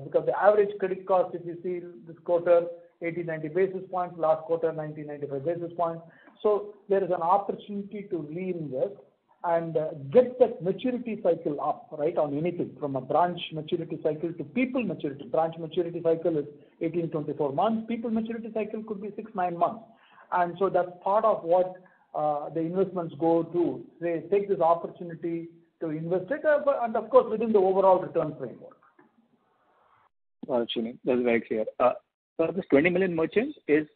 B: because the average credit cost, if you see this quarter, 80-90 basis points, last quarter 90-95 basis points. So there is an opportunity to reinvest and get that maturity cycle up, right, on anything from a branch maturity cycle to people maturity. Branch maturity cycle is 18-24 months. People maturity cycle could be 6-9 months. And so that's part of what the investments go to. They take this opportunity to invest it, and of course within the overall return framework.
I: Srini, that's very clear. So this 20 million merchants is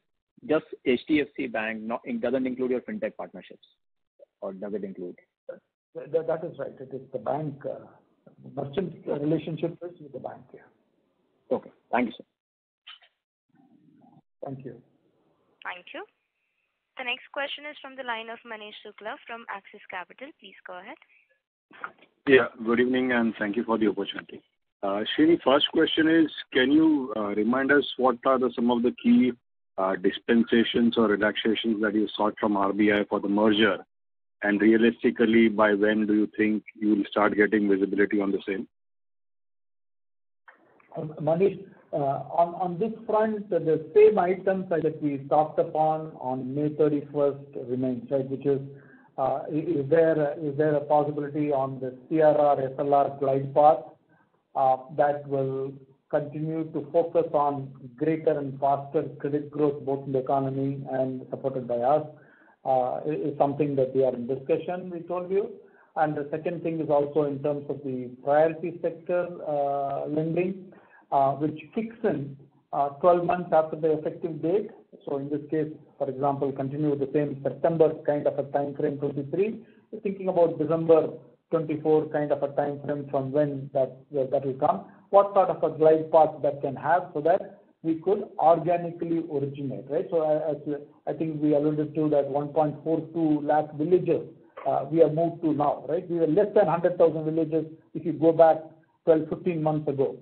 I: just HDFC Bank, it doesn't include your fintech partnerships, or does it include?
B: That is right. It is the bank, merchant relationship is with the bank. Yeah.
I: Okay. Thank you, sir.
B: Thank you.
A: Thank you. The next question is from the line of Manish Shukla from Axis Capital. Please go ahead.
J: Yeah, good evening and thank you for the opportunity. Srini, first question is, can you remind us what are some of the key dispensations or relaxations that you sought from RBI for the merger, and realistically by when do you think you will start getting visibility on the same?
B: Manish, on this front, the same items that we talked upon on May 31st remains, right? Which is there a possibility on the CRR SLR glide path that will continue to focus on greater and faster credit growth both in the economy and supported by us is something that we are in discussion, we told you. And the second thing is also in terms of the priority sector lending, which kicks in 12 months after the effective date. So in this case, for example, continue with the same September kind of a time frame 23. We're thinking about December 24 kind of a time frame from when that will come. What sort of a glide path that can have so that we could organically originate, right? So as I think we alluded to that 1.42 lakh villages we have moved to now, right? We were less than 100,000 villages if you go back 12-15 months ago.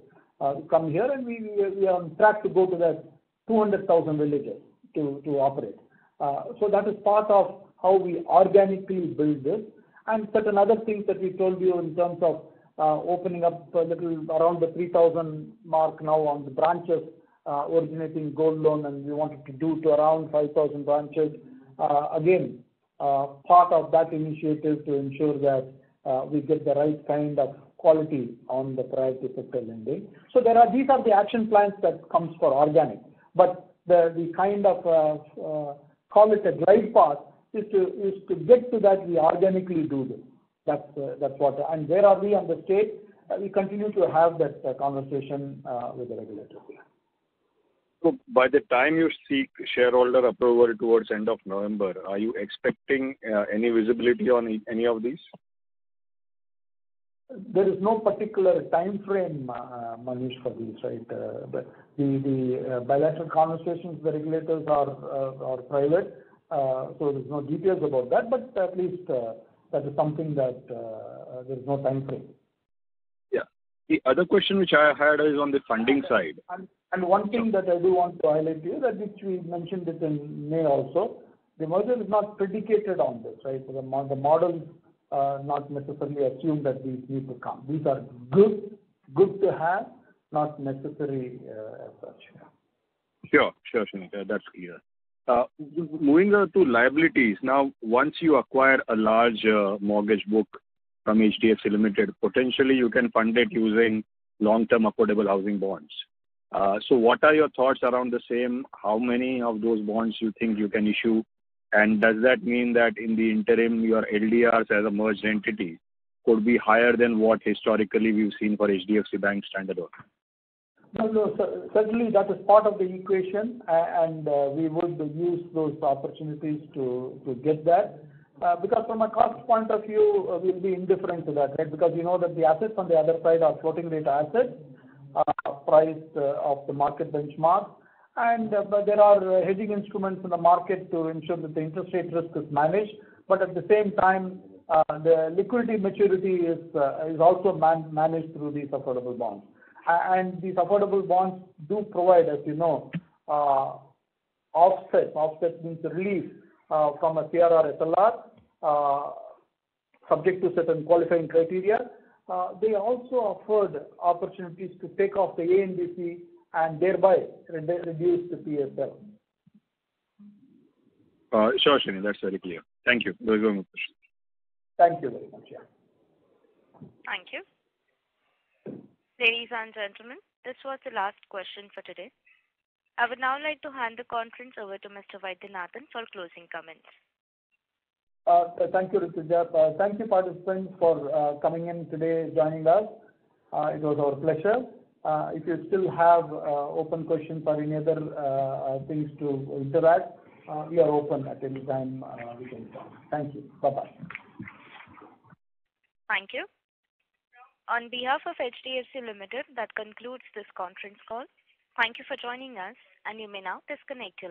B: Come here and we are on track to go to that 200,000 villages to operate. So that is part of how we organically build this. And certain other things that we told you in terms of opening up a little around the 3,000 mark now on the branches originating gold loan, and we wanted to do to around 5,000 branches. Again, part of that initiative to ensure that we get the right kind of quality on the priority sector lending. So these are the action plans that comes for organic. But the kind of call it a glide path is to get to that we organically do this. That's what. And where are we on the state? We continue to have that conversation with the regulators.
J: So by the time you seek shareholder approval towards end of November, are you expecting any visibility on any of these?
B: There is no particular time frame, Manish, for these, right? But the bilateral conversations with the regulators are private. So there's no details about that, but at least that is something that there is no time frame.
J: Yeah. The other question which I had is on the funding side.
B: And one thing that I do want to highlight here, that which we mentioned it in May also, the merger is not predicated on this, right? So the models not necessarily assume that these need to come. These are good to have, not necessary as such.
J: Sure, Srinivas, that's clear. Moving to liabilities, now once you acquire a large mortgage book from HDFC Limited, potentially you can fund it using long-term affordable housing bonds. So what are your thoughts around the same? How many of those bonds you think you can issue? And does that mean that in the interim your LDRs as a merged entity could be higher than what historically we've seen for HDFC Bank standalone?
B: No, certainly that is part of the equation, and we would use those opportunities to get that. Because from a cost point of view, we'll be indifferent to that, right? Because you know that the assets on the other side are floating rate assets, priced of the market benchmark, and but there are hedging instruments in the market to ensure that the interest rate risk is managed. But at the same time, the liquidity maturity is also managed through these affordable bonds. And these affordable bonds do provide, as you know, offset. Offset means relief from a CRR SLR, subject to certain qualifying criteria. They also offered opportunities to take off the ANBC and thereby reduce the PSL.
J: Sure, Srini, that's very clear. Thank you. Those were my questions.
B: Thank you very much. Yeah.
A: Thank you. Ladies and gentlemen, this was the last question for today. I would now like to hand the conference over to Mr. Vaidyanathan for closing comments.
B: Thank you, Rituja. Thank you, participants, for coming in today, joining us. It was our pleasure. If you still have open questions or any other things to interact, we are open at any time we can talk. Thank you. Bye-bye.
A: Thank you. On behalf of HDFC Limited, that concludes this conference call. Thank you for joining us, and you may now disconnect your